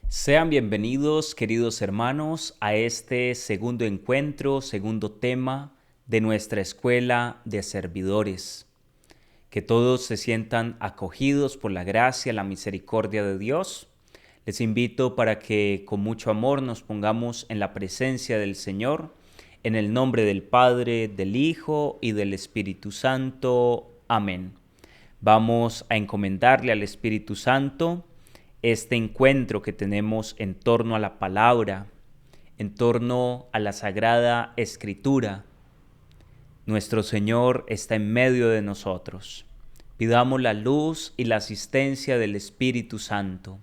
Sean bienvenidos, queridos hermanos, a este segundo encuentro, segundo tema de nuestra escuela de servidores. Que todos se sientan acogidos por la gracia, la misericordia de Dios. Les invito para que con mucho amor nos pongamos en la presencia del Señor, en el nombre del Padre, del Hijo y del Espíritu Santo. Amén. Vamos a encomendarle al Espíritu Santo este encuentro que tenemos en torno a la palabra, en torno a la Sagrada Escritura. Nuestro Señor está en medio de nosotros. Pidamos la luz y la asistencia del Espíritu Santo.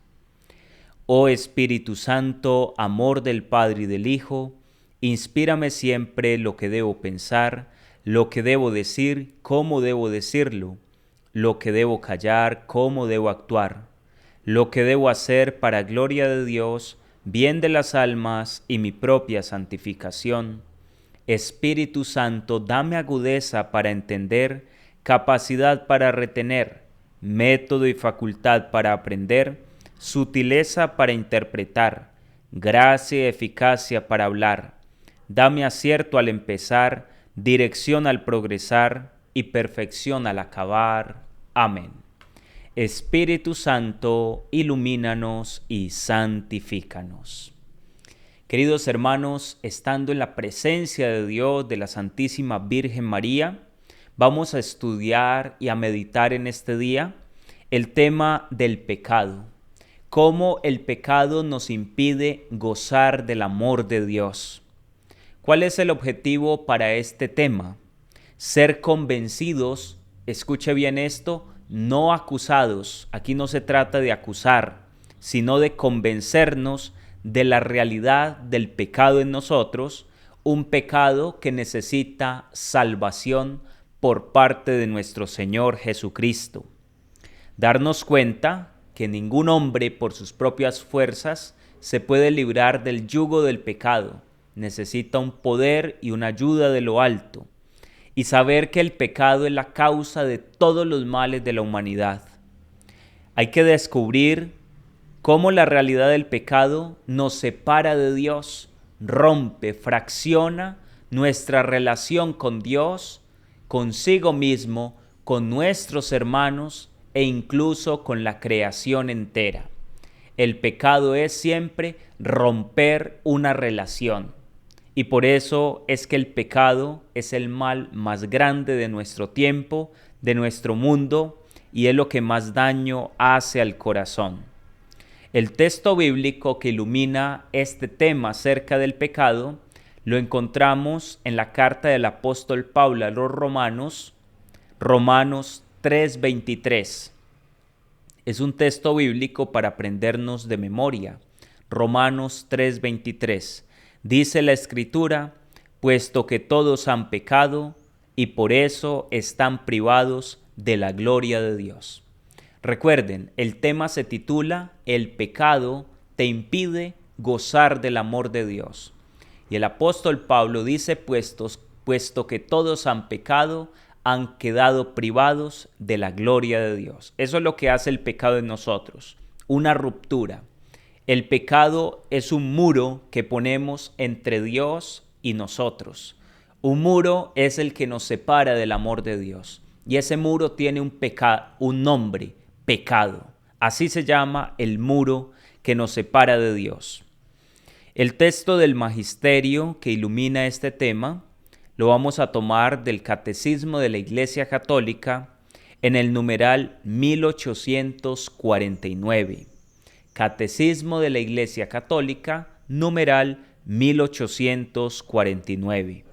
Oh Espíritu Santo, amor del Padre y del Hijo, inspírame siempre lo que debo pensar, lo que debo decir, cómo debo decirlo, lo que debo callar, cómo debo actuar, lo que debo hacer para gloria de Dios, bien de las almas y mi propia santificación. Espíritu Santo, dame agudeza para entender, capacidad para retener, método y facultad para aprender, sutileza para interpretar, gracia y eficacia para hablar. Dame acierto al empezar, dirección al progresar y perfección al acabar. Amén. Espíritu Santo, ilumínanos y santifícanos. Queridos hermanos, estando en la presencia de Dios, de la Santísima Virgen María, vamos a estudiar y a meditar en este día el tema del pecado. Cómo el pecado nos impide gozar del amor de Dios. ¿Cuál es el objetivo para este tema? Ser convencidos, escuche bien esto, no acusados. Aquí no se trata de acusar, sino de convencernos de la realidad del pecado en nosotros, un pecado que necesita salvación por parte de nuestro Señor Jesucristo. Darnos cuenta que ningún hombre por sus propias fuerzas se puede librar del yugo del pecado. Necesita un poder y una ayuda de lo alto. Y saber que el pecado es la causa de todos los males de la humanidad. Hay que descubrir cómo la realidad del pecado nos separa de Dios, rompe, fracciona nuestra relación con Dios, consigo mismo, con nuestros hermanos e incluso con la creación entera. El pecado es siempre romper una relación. Y por eso es que el pecado es el mal más grande de nuestro tiempo, de nuestro mundo, y es lo que más daño hace al corazón. El texto bíblico que ilumina este tema acerca del pecado lo encontramos en la carta del apóstol Pablo a los Romanos, Romanos 3:23. Es un texto bíblico para aprendernos de memoria. Romanos 3:23. Dice la Escritura, puesto que todos han pecado y por eso están privados de la gloria de Dios. Recuerden, el tema se titula El pecado te impide gozar del amor de Dios. Y el apóstol Pablo dice, puesto que todos han pecado, han quedado privados de la gloria de Dios. Eso es lo que hace el pecado en nosotros, una ruptura. El pecado es un muro que ponemos entre Dios y nosotros. Un muro es el que nos separa del amor de Dios. Y ese muro tiene un nombre, pecado. Así se llama el muro que nos separa de Dios. El texto del magisterio que ilumina este tema lo vamos a tomar del Catecismo de la Iglesia Católica en el numeral 1849. Catecismo de la Iglesia Católica, numeral 1849.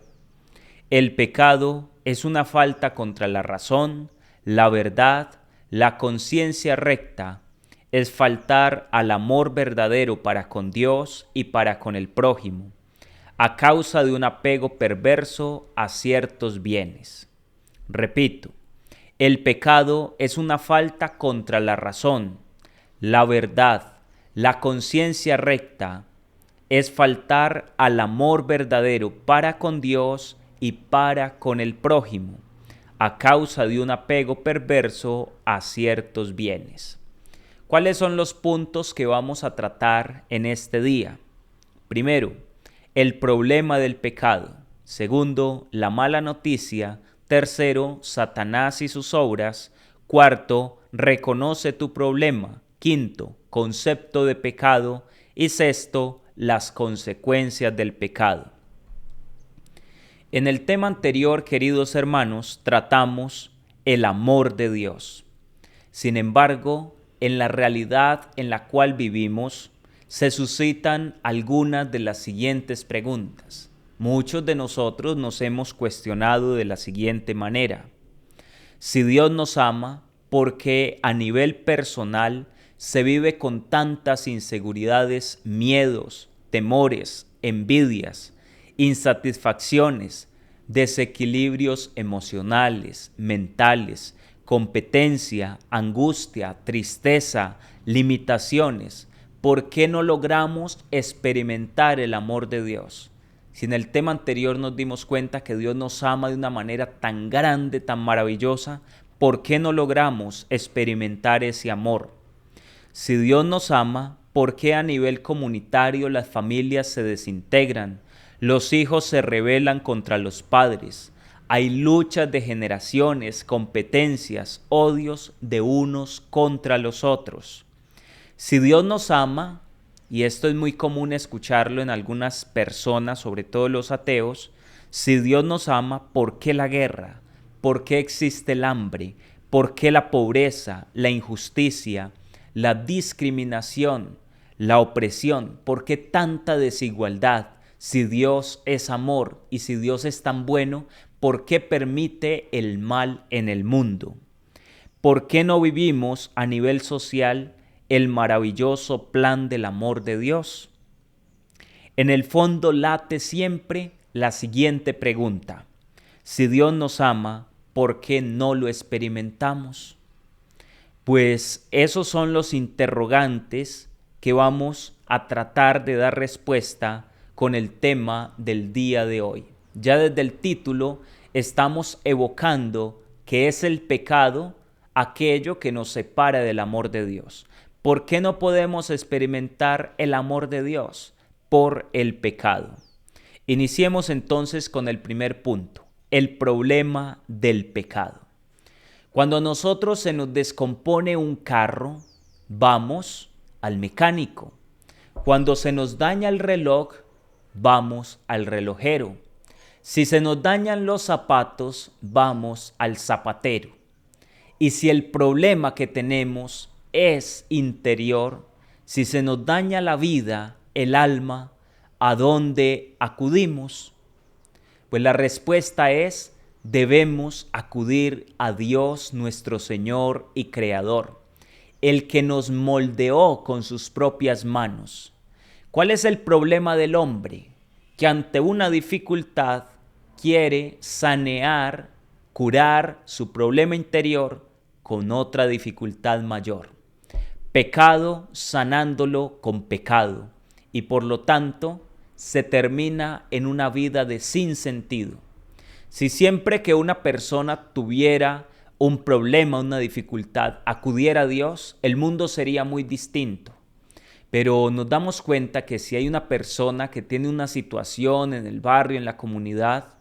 El pecado es una falta contra la razón, la verdad, la conciencia recta, es faltar al amor verdadero para con Dios y para con el prójimo, a causa de un apego perverso a ciertos bienes. Repito, el pecado es una falta contra la razón, la verdad, la conciencia recta, es faltar al amor verdadero para con Dios y para con el prójimo, a causa de un apego perverso a ciertos bienes. ¿Cuáles son los puntos que vamos a tratar en este día? Primero, el problema del pecado. Segundo, la mala noticia. Tercero, Satanás y sus obras. Cuarto, reconoce tu problema. Quinto, concepto de pecado. Y sexto, las consecuencias del pecado. En el tema anterior, queridos hermanos, tratamos el amor de Dios. Sin embargo, en la realidad en la cual vivimos, se suscitan algunas de las siguientes preguntas. Muchos de nosotros nos hemos cuestionado de la siguiente manera. Si Dios nos ama, ¿por qué a nivel personal se vive con tantas inseguridades, miedos, temores, envidias, insatisfacciones, desequilibrios emocionales, mentales, competencia, angustia, tristeza, limitaciones? ¿Por qué no logramos experimentar el amor de Dios? Si en el tema anterior nos dimos cuenta que Dios nos ama de una manera tan grande, tan maravillosa, ¿por qué no logramos experimentar ese amor? Si Dios nos ama, ¿por qué a nivel comunitario las familias se desintegran? Los hijos se rebelan contra los padres. Hay luchas de generaciones, competencias, odios de unos contra los otros. Si Dios nos ama, y esto es muy común escucharlo en algunas personas, sobre todo los ateos, si Dios nos ama, ¿por qué la guerra? ¿Por qué existe el hambre? ¿Por qué la pobreza, la injusticia, la discriminación, la opresión? ¿Por qué tanta desigualdad? Si Dios es amor y si Dios es tan bueno, ¿por qué permite el mal en el mundo? ¿Por qué no vivimos a nivel social el maravilloso plan del amor de Dios? En el fondo late siempre la siguiente pregunta. Si Dios nos ama, ¿por qué no lo experimentamos? Pues esos son los interrogantes que vamos a tratar de dar respuesta con el tema del día de hoy. Ya desde el título estamos evocando que es el pecado aquello que nos separa del amor de Dios. ¿Por qué no podemos experimentar el amor de Dios? Por el pecado. Iniciemos entonces con el primer punto, el problema del pecado. Cuando a nosotros se nos descompone un carro, vamos al mecánico. Cuando se nos daña el reloj, vamos al relojero. Si se nos dañan los zapatos, vamos al zapatero. Y si el problema que tenemos es interior, si se nos daña la vida, el alma, ¿a dónde acudimos? Pues la respuesta es: debemos acudir a Dios nuestro Señor y Creador, el que nos moldeó con sus propias manos. ¿Cuál es el problema del hombre? Que ante una dificultad quiere sanear, curar su problema interior con otra dificultad mayor. Pecado sanándolo con pecado, y por lo tanto se termina en una vida de sinsentido. Si siempre que una persona tuviera un problema, una dificultad, acudiera a Dios, el mundo sería muy distinto. Pero nos damos cuenta que si hay una persona que tiene una situación en el barrio, en la comunidad,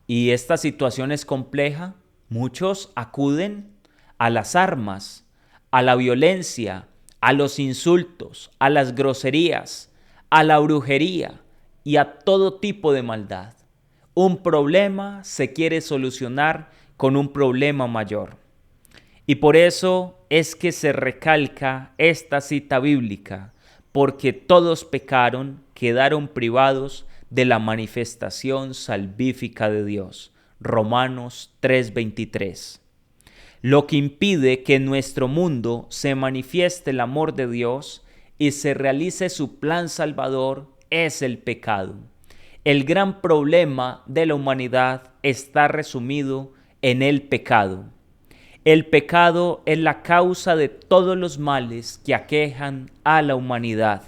y esta situación es compleja, muchos acuden a las armas, a la violencia, a los insultos, a las groserías, a la brujería y a todo tipo de maldad. Un problema se quiere solucionar con un problema mayor. Y por eso es que se recalca esta cita bíblica: porque todos pecaron, quedaron privados de la manifestación salvífica de Dios. Romanos 3:23. Lo que impide que en nuestro mundo se manifieste el amor de Dios y se realice su plan salvador es el pecado. El gran problema de la humanidad está resumido en el pecado. El pecado es la causa de todos los males que aquejan a la humanidad.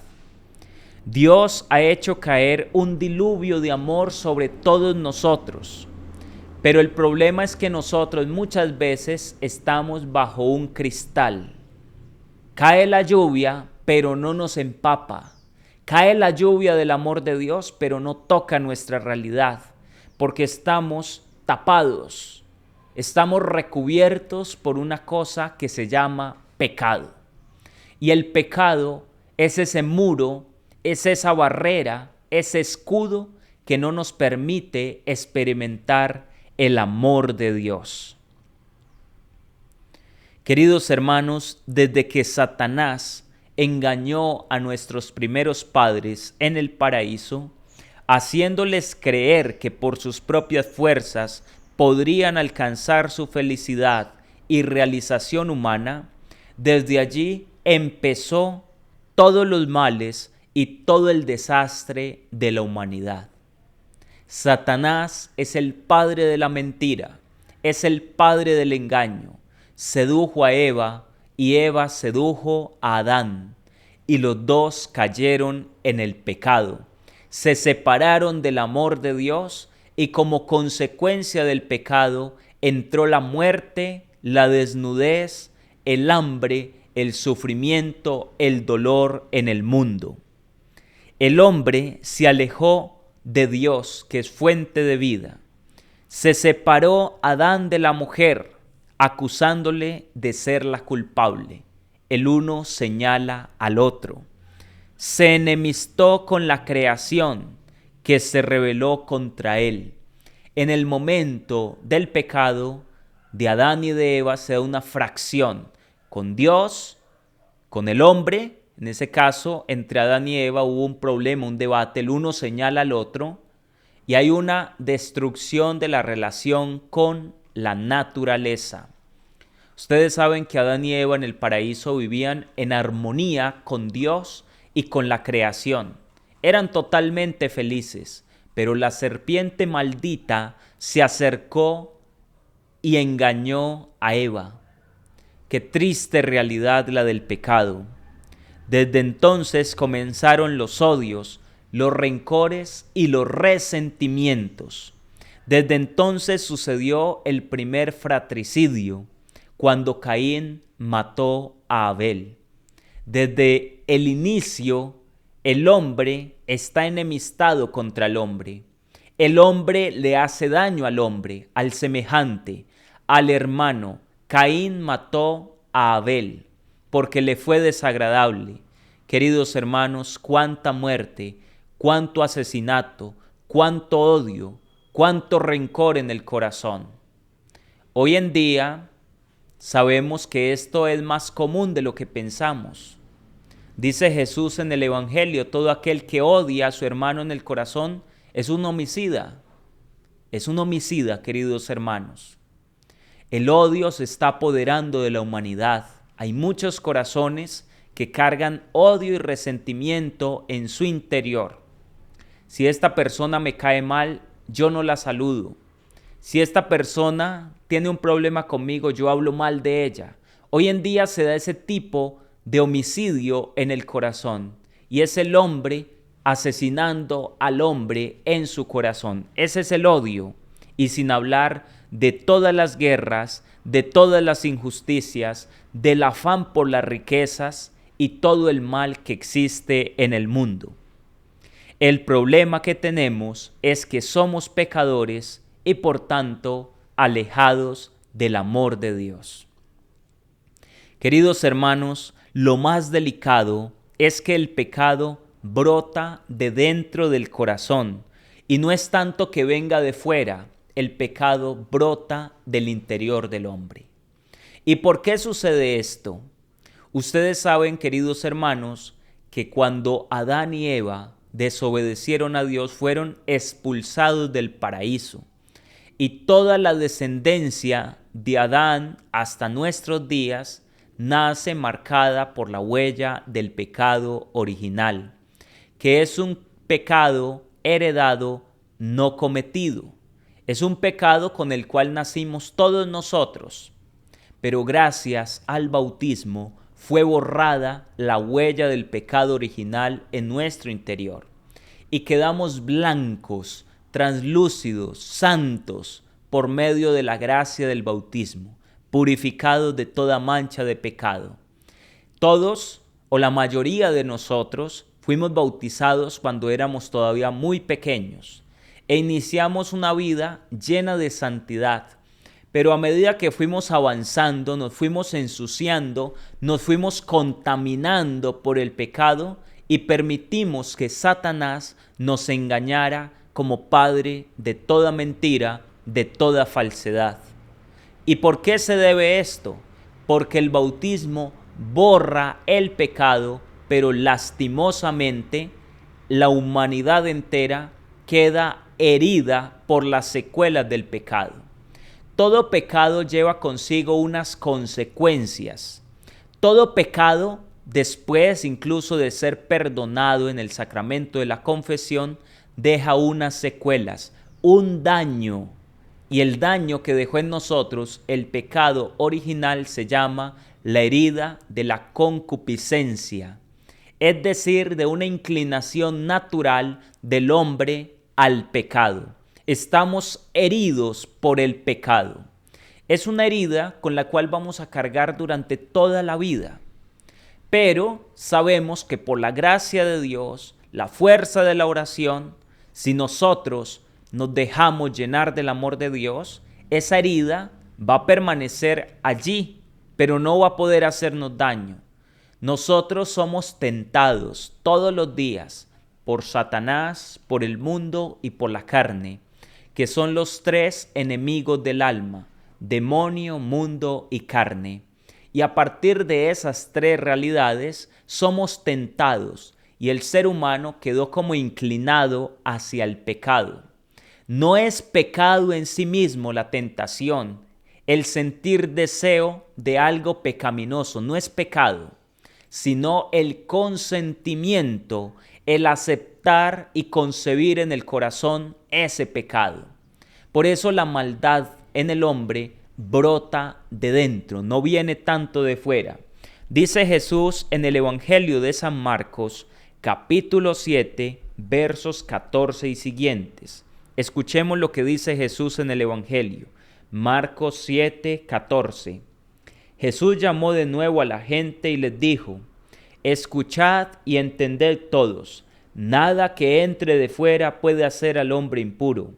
Dios ha hecho caer un diluvio de amor sobre todos nosotros, pero el problema es que nosotros muchas veces estamos bajo un cristal. Cae la lluvia, pero no nos empapa. Cae la lluvia del amor de Dios, pero no toca nuestra realidad, porque estamos tapados, estamos recubiertos por una cosa que se llama pecado. Y el pecado es ese muro, es esa barrera, ese escudo que no nos permite experimentar el amor de Dios. Queridos hermanos, desde que Satanás engañó a nuestros primeros padres en el paraíso, haciéndoles creer que por sus propias fuerzas podrían alcanzar su felicidad y realización humana, desde allí empezó todos los males y todo el desastre de la humanidad. Satanás es el padre de la mentira, es el padre del engaño. Sedujo a Eva y Eva sedujo a Adán, y los dos cayeron en el pecado. Se separaron del amor de Dios y como consecuencia del pecado entró la muerte, la desnudez, el hambre, el sufrimiento, el dolor en el mundo. El hombre se alejó de Dios, que es fuente de vida. Se separó Adán de la mujer, acusándole de ser la culpable. El uno señala al otro. Se enemistó con la creación, que se rebeló contra él. En el momento del pecado de Adán y de Eva se da una fracción con Dios, con el hombre. En ese caso, entre Adán y Eva hubo un problema, un debate. El uno señala al otro y hay una destrucción de la relación con la naturaleza. Ustedes saben que Adán y Eva en el paraíso vivían en armonía con Dios y con la creación. Eran totalmente felices, pero la serpiente maldita se acercó y engañó a Eva. Qué triste realidad la del pecado. Desde entonces comenzaron los odios, los rencores y los resentimientos. Desde entonces sucedió el primer fratricidio, cuando Caín mató a Abel. Desde el inicio, el hombre está enemistado contra el hombre. El hombre le hace daño al hombre, al semejante, al hermano. Caín mató a Abel porque le fue desagradable. Queridos hermanos, cuánta muerte, cuánto asesinato, cuánto odio, cuánto rencor en el corazón. Hoy en día sabemos que esto es más común de lo que pensamos. Dice Jesús en el Evangelio, todo aquel que odia a su hermano en el corazón es un homicida. Es un homicida, queridos hermanos. El odio se está apoderando de la humanidad. Hay muchos corazones que cargan odio y resentimiento en su interior. Si esta persona me cae mal, yo no la saludo. Si esta persona tiene un problema conmigo, yo hablo mal de ella. Hoy en día se da ese tipo de homicidio en el corazón y es el hombre asesinando al hombre en su corazón. Ese es el odio, y sin hablar de todas las guerras, de todas las injusticias, del afán por las riquezas y todo el mal que existe en el mundo. El problema que tenemos es que somos pecadores y por tanto alejados del amor de Dios. Queridos hermanos, lo más delicado es que el pecado brota de dentro del corazón y no es tanto que venga de fuera, el pecado brota del interior del hombre. ¿Y por qué sucede esto? Ustedes saben, queridos hermanos, que cuando Adán y Eva desobedecieron a Dios fueron expulsados del paraíso. Y toda la descendencia de Adán hasta nuestros días nace marcada por la huella del pecado original, que es un pecado heredado, no cometido. Es un pecado con el cual nacimos todos nosotros, pero gracias al bautismo fue borrada la huella del pecado original en nuestro interior y quedamos blancos, translúcidos, santos por medio de la gracia del bautismo, purificados de toda mancha de pecado. Todos o la mayoría de nosotros fuimos bautizados cuando éramos todavía muy pequeños e iniciamos una vida llena de santidad. Pero a medida que fuimos avanzando, nos fuimos ensuciando, nos fuimos contaminando por el pecado y permitimos que Satanás nos engañara como padre de toda mentira, de toda falsedad. ¿Y por qué se debe esto? Porque el bautismo borra el pecado, pero lastimosamente la humanidad entera queda herida por las secuelas del pecado. Todo pecado lleva consigo unas consecuencias. Todo pecado, después incluso de ser perdonado en el sacramento de la confesión, deja unas secuelas, un daño. Y el daño que dejó en nosotros el pecado original se llama la herida de la concupiscencia, es decir, de una inclinación natural del hombre al pecado. Estamos heridos por el pecado. Es una herida con la cual vamos a cargar durante toda la vida. Pero sabemos que por la gracia de Dios, la fuerza de la oración, si nosotros nos dejamos llenar del amor de Dios, esa herida va a permanecer allí, pero no va a poder hacernos daño. Nosotros somos tentados todos los días por Satanás, por el mundo y por la carne, que son los tres enemigos del alma: demonio, mundo y carne. Y a partir de esas tres realidades somos tentados y el ser humano quedó como inclinado hacia el pecado. No es pecado en sí mismo la tentación, el sentir deseo de algo pecaminoso, no es pecado, sino el consentimiento, el aceptar y concebir en el corazón ese pecado. Por eso la maldad en el hombre brota de dentro, no viene tanto de fuera. Dice Jesús en el Evangelio de San Marcos, capítulo 7, versos 14 y siguientes. Escuchemos lo que dice Jesús en el Evangelio. Marcos 7, 14. Jesús llamó de nuevo a la gente y les dijo: escuchad y entended todos, nada que entre de fuera puede hacer al hombre impuro.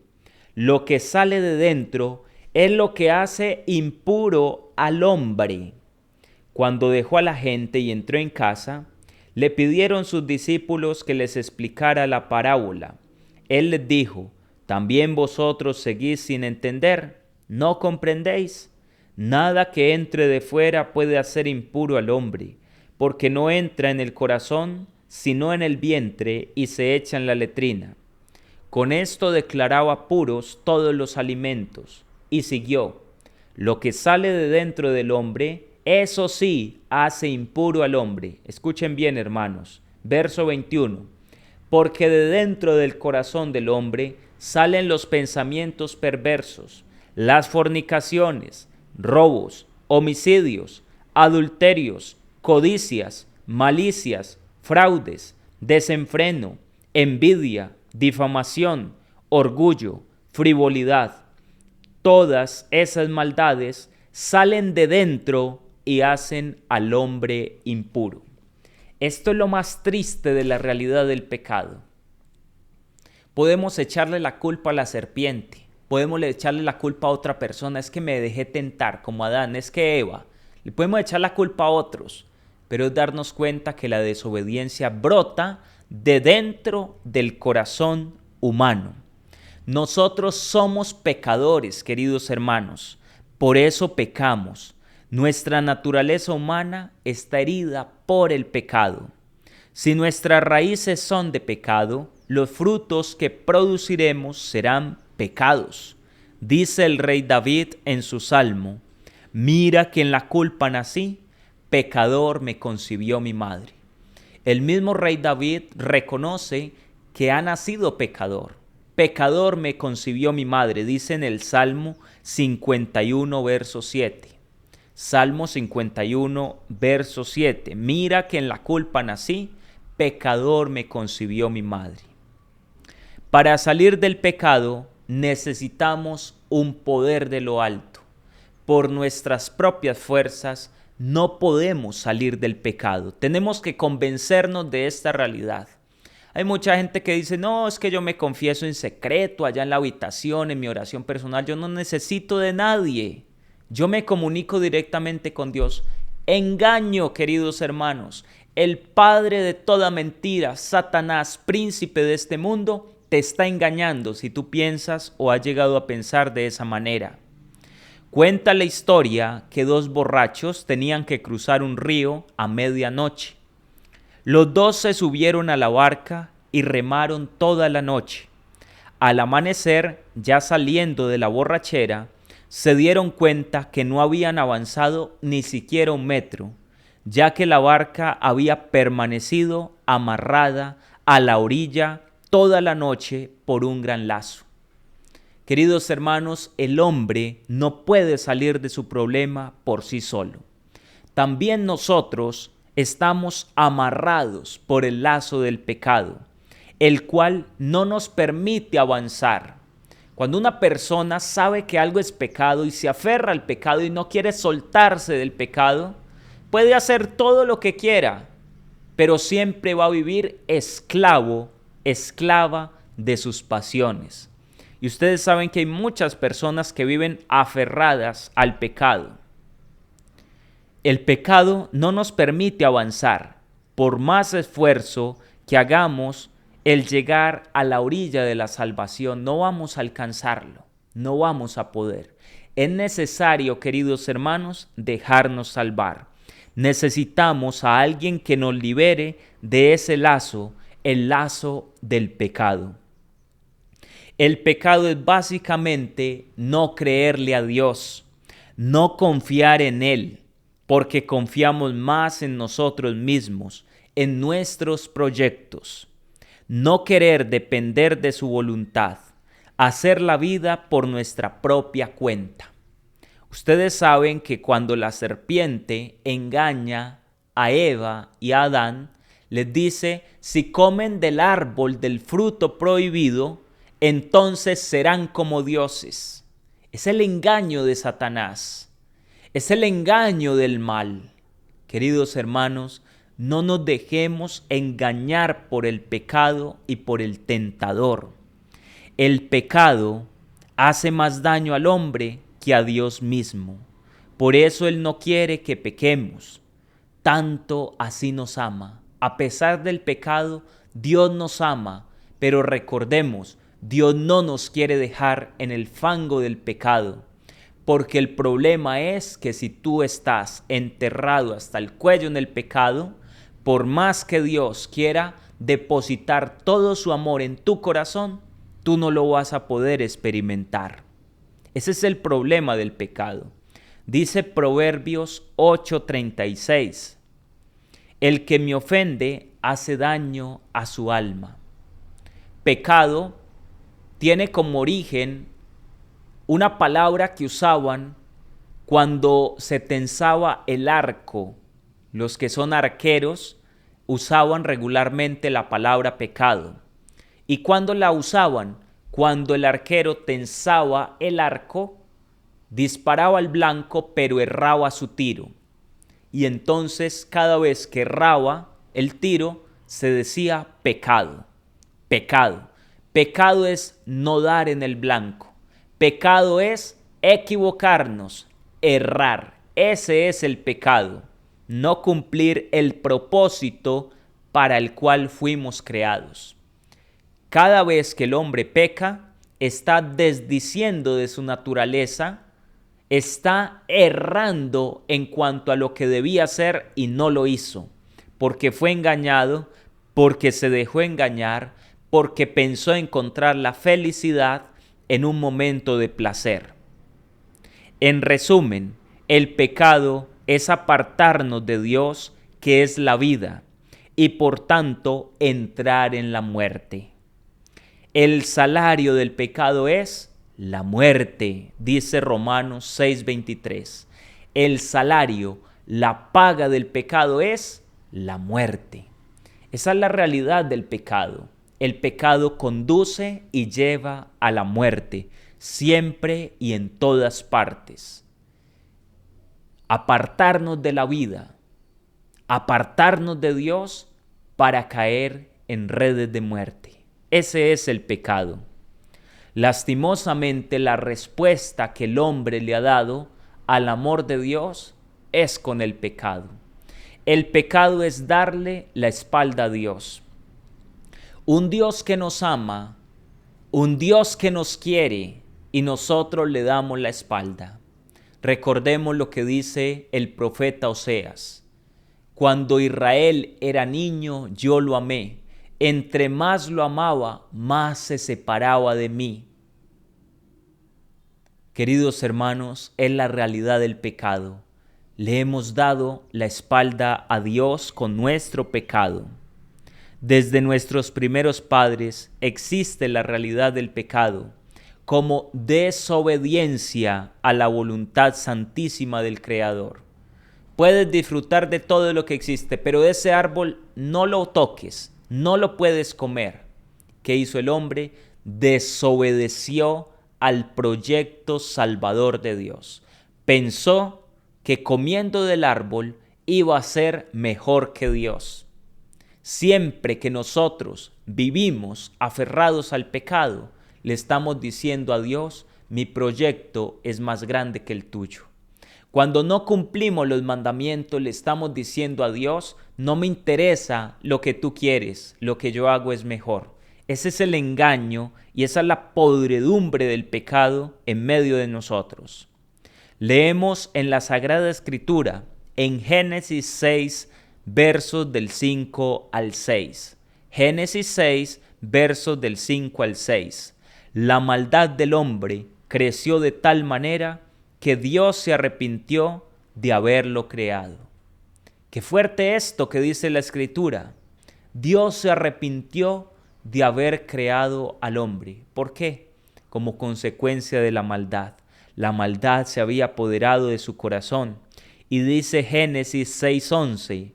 Lo que sale de dentro es lo que hace impuro al hombre. Cuando dejó a la gente y entró en casa, le pidieron sus discípulos que les explicara la parábola. Él les dijo: ¿también vosotros seguís sin entender? ¿No comprendéis? Nada que entre de fuera puede hacer impuro al hombre, porque no entra en el corazón, sino en el vientre y se echa en la letrina. Con esto declaraba puros todos los alimentos, y siguió: lo que sale de dentro del hombre, eso sí hace impuro al hombre. Escuchen bien, hermanos. Verso 21. Porque de dentro del corazón del hombre salen los pensamientos perversos, las fornicaciones, robos, homicidios, adulterios, codicias, malicias, fraudes, desenfreno, envidia, difamación, orgullo, frivolidad. Todas esas maldades salen de dentro y hacen al hombre impuro. Esto es lo más triste de la realidad del pecado. Podemos echarle la culpa a la serpiente, podemos echarle la culpa a otra persona, es que me dejé tentar como Adán, es que Eva, le podemos echar la culpa a otros, pero es darnos cuenta que la desobediencia brota de dentro del corazón humano. Nosotros somos pecadores, queridos hermanos, por eso pecamos. Nuestra naturaleza humana está herida por el pecado. Si nuestras raíces son de pecado, los frutos que produciremos serán pecados. Dice el rey David en su salmo: mira que en la culpa nací, pecador me concibió mi madre. El mismo rey David reconoce que ha nacido pecador. Pecador me concibió mi madre, dice en el Salmo 51, verso 7. Salmo 51, verso 7. Mira que en la culpa nací, pecador me concibió mi madre. Para salir del pecado necesitamos un poder de lo alto. Por nuestras propias fuerzas no podemos salir del pecado. Tenemos que convencernos de esta realidad. Hay mucha gente que dice, no, es que yo me confieso en secreto, allá en la habitación, en mi oración personal, yo no necesito de nadie. Yo me comunico directamente con Dios. Engaño, queridos hermanos. El padre de toda mentira, Satanás, príncipe de este mundo, te está engañando si tú piensas o has llegado a pensar de esa manera. Cuenta la historia que dos borrachos tenían que cruzar un río a medianoche. Los dos se subieron a la barca y remaron toda la noche. Al amanecer, ya saliendo de la borrachera, se dieron cuenta que no habían avanzado ni siquiera un metro, ya que la barca había permanecido amarrada a la orilla toda la noche por un gran lazo. Queridos hermanos, el hombre no puede salir de su problema por sí solo. También nosotros estamos amarrados por el lazo del pecado, el cual no nos permite avanzar. Cuando una persona sabe que algo es pecado y se aferra al pecado y no quiere soltarse del pecado, puede hacer todo lo que quiera, pero siempre va a vivir esclavo, esclava de sus pasiones. Y ustedes saben que hay muchas personas que viven aferradas al pecado. El pecado no nos permite avanzar. Por más esfuerzo que hagamos, el llegar a la orilla de la salvación, no vamos a alcanzarlo, no vamos a poder. Es necesario, queridos hermanos, dejarnos salvar. Necesitamos a alguien que nos libere de ese lazo, el lazo del pecado. El pecado es básicamente no creerle a Dios, no confiar en Él, porque confiamos más en nosotros mismos, en nuestros proyectos. No querer depender de su voluntad, hacer la vida por nuestra propia cuenta. Ustedes saben que cuando la serpiente engaña a Eva y a Adán, les dice, si comen del árbol del fruto prohibido, entonces serán como dioses. Es el engaño de Satanás. Es el engaño del mal. Queridos hermanos, no nos dejemos engañar por el pecado y por el tentador. El pecado hace más daño al hombre que a Dios mismo. Por eso Él no quiere que pequemos. Tanto así nos ama. A pesar del pecado, Dios nos ama. Pero recordemos, Dios no nos quiere dejar en el fango del pecado, porque el problema es que si tú estás enterrado hasta el cuello en el pecado, por más que Dios quiera depositar todo su amor en tu corazón, tú no lo vas a poder experimentar. Ese es el problema del pecado. Dice Proverbios 8:36, el que me ofende hace daño a su alma. Pecado tiene como origen una palabra que usaban cuando se tensaba el arco. Los que son arqueros usaban regularmente la palabra pecado. ¿Y cuándo la usaban? Cuando el arquero tensaba el arco, disparaba al blanco, pero erraba su tiro. Y entonces cada vez que erraba el tiro, se decía pecado. Pecado. Pecado es no dar en el blanco. Pecado es equivocarnos, errar. Ese es el pecado. No cumplir el propósito para el cual fuimos creados. Cada vez que el hombre peca, está desdiciendo de su naturaleza, está errando en cuanto a lo que debía hacer y no lo hizo, porque fue engañado, porque se dejó engañar, porque pensó encontrar la felicidad en un momento de placer. En resumen, el pecado es apartarnos de Dios, que es la vida, y por tanto entrar en la muerte. El salario del pecado es la muerte, dice Romanos 6:23. El salario, la paga del pecado es la muerte. Esa es la realidad del pecado. El pecado conduce y lleva a la muerte, siempre y en todas partes. apartarnos de la vida, apartarnos de Dios para caer en redes de muerte. Ese es el pecado. Lastimosamente, la respuesta que el hombre le ha dado al amor de Dios es con el pecado. El pecado es darle la espalda a Dios. Un Dios que nos ama, un Dios que nos quiere y nosotros le damos la espalda. Recordemos lo que dice el profeta Oseas. Cuando Israel era niño, yo lo amé. Entre más lo amaba, más se separaba de mí. Queridos hermanos, es la realidad del pecado. Le hemos dado la espalda a Dios con nuestro pecado. Desde nuestros primeros padres existe la realidad del pecado como desobediencia a la voluntad santísima del Creador. Puedes disfrutar de todo lo que existe, pero ese árbol no lo toques, no lo puedes comer. ¿Qué hizo el hombre? Desobedeció al proyecto salvador de Dios. Pensó que comiendo del árbol iba a ser mejor que Dios. Siempre que nosotros vivimos aferrados al pecado, le estamos diciendo a Dios, mi proyecto es más grande que el tuyo. Cuando no cumplimos los mandamientos, le estamos diciendo a Dios, no me interesa lo que tú quieres, lo que yo hago es mejor. Ese es el engaño y esa es la podredumbre del pecado en medio de nosotros. Leemos en la Sagrada Escritura, en Génesis 6, versos del 5 al 6. Génesis 6, versos del 5 al 6. La maldad del hombre creció de tal manera que Dios se arrepintió de haberlo creado. Qué fuerte esto que dice la Escritura. Dios se arrepintió de haber creado al hombre. ¿Por qué? Como consecuencia de la maldad. La maldad se había apoderado de su corazón. Y dice Génesis 6:11,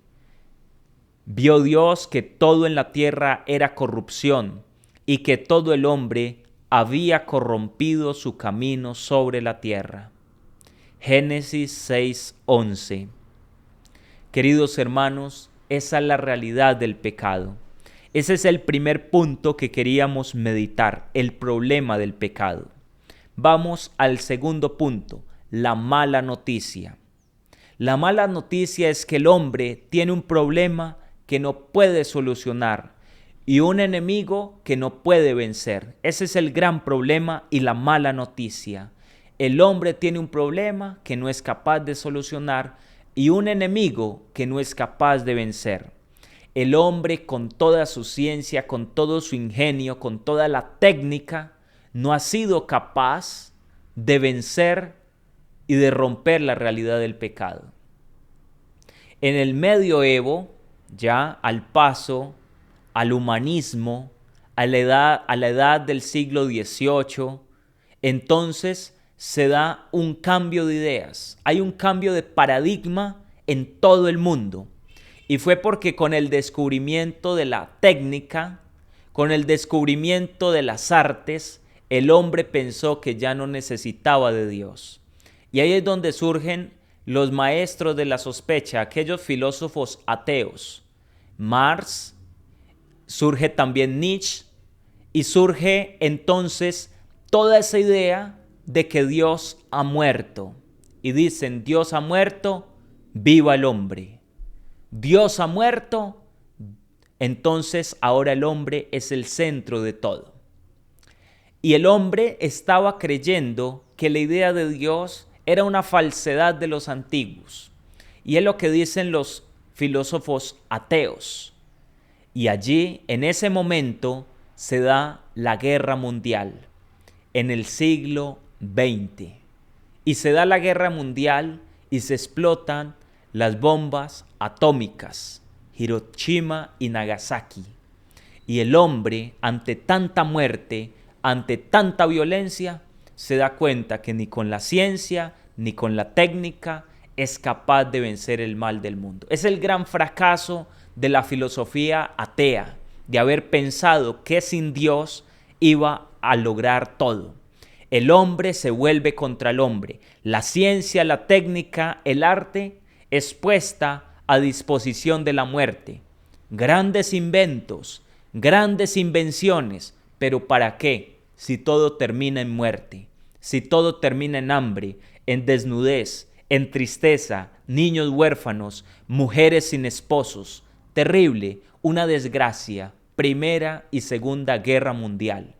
vio Dios que todo en la tierra era corrupción y que todo el hombre había corrompido su camino sobre la tierra. Génesis 6:11. Queridos hermanos, esa es la realidad del pecado. Ese es el primer punto que queríamos meditar, el problema del pecado. Vamos al segundo punto, la mala noticia. La mala noticia es que el hombre tiene un problema que no puede solucionar y un enemigo que no puede vencer. Ese es el gran problema y la mala noticia. El hombre tiene un problema que no es capaz de solucionar y un enemigo que no es capaz de vencer. El hombre, con toda su ciencia, con todo su ingenio, con toda la técnica, no ha sido capaz de vencer y de romper la realidad del pecado. En el medioevo, ya al paso al humanismo, a la edad del siglo XVIII, entonces se da un cambio de ideas. Hay un cambio de paradigma en todo el mundo. Y fue porque con el descubrimiento de la técnica, con el descubrimiento de las artes, el hombre pensó que ya no necesitaba de Dios. Y ahí es donde surgen los maestros de la sospecha, aquellos filósofos ateos. Marx, surge también Nietzsche, y surge entonces toda esa idea de que Dios ha muerto. Y dicen, Dios ha muerto, viva el hombre. Dios ha muerto, entonces ahora el hombre es el centro de todo. Y el hombre estaba creyendo que la idea de Dios era una falsedad de los antiguos. Y es lo que dicen los filósofos ateos. Y allí, en ese momento, se da la guerra mundial, en el siglo XX. Y se da la guerra mundial y se explotan las bombas atómicas, Hiroshima y Nagasaki. Y el hombre, ante tanta muerte, ante tanta violencia, se da cuenta que ni con la ciencia, ni con la técnica, es capaz de vencer el mal del mundo. Es el gran fracaso de la filosofía atea, de haber pensado que sin Dios iba a lograr todo. El hombre se vuelve contra el hombre. La ciencia, la técnica, el arte es puesta a disposición de la muerte. Grandes inventos, grandes invenciones, pero ¿para qué? Si todo termina en muerte, si todo termina en hambre, en desnudez, en tristeza, niños huérfanos, mujeres sin esposos. Terrible, una desgracia, Primera y Segunda Guerra Mundial.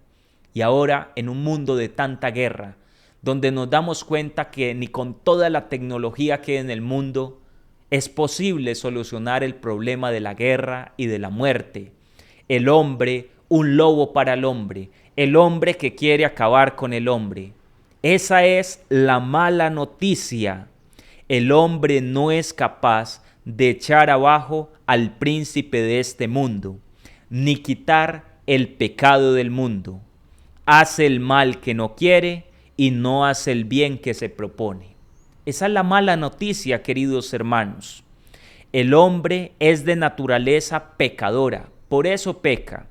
Y ahora, en un mundo de tanta guerra, donde nos damos cuenta que ni con toda la tecnología que hay en el mundo es posible solucionar el problema de la guerra y de la muerte. El hombre, un lobo para el hombre que quiere acabar con el hombre. Esa es la mala noticia. El hombre no es capaz de echar abajo al príncipe de este mundo, ni quitar el pecado del mundo. Hace el mal que no quiere y no hace el bien que se propone. Esa es la mala noticia, queridos hermanos. El hombre es de naturaleza pecadora, por eso peca.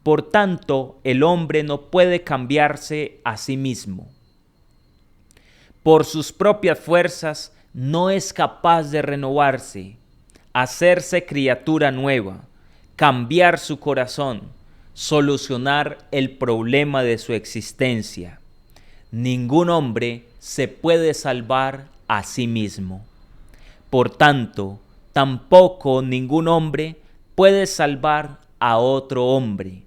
Por tanto, el hombre no puede cambiarse a sí mismo. Por sus propias fuerzas no es capaz de renovarse, hacerse criatura nueva, cambiar su corazón, solucionar el problema de su existencia. Ningún hombre se puede salvar a sí mismo. Por tanto, tampoco ningún hombre puede salvar a otro hombre.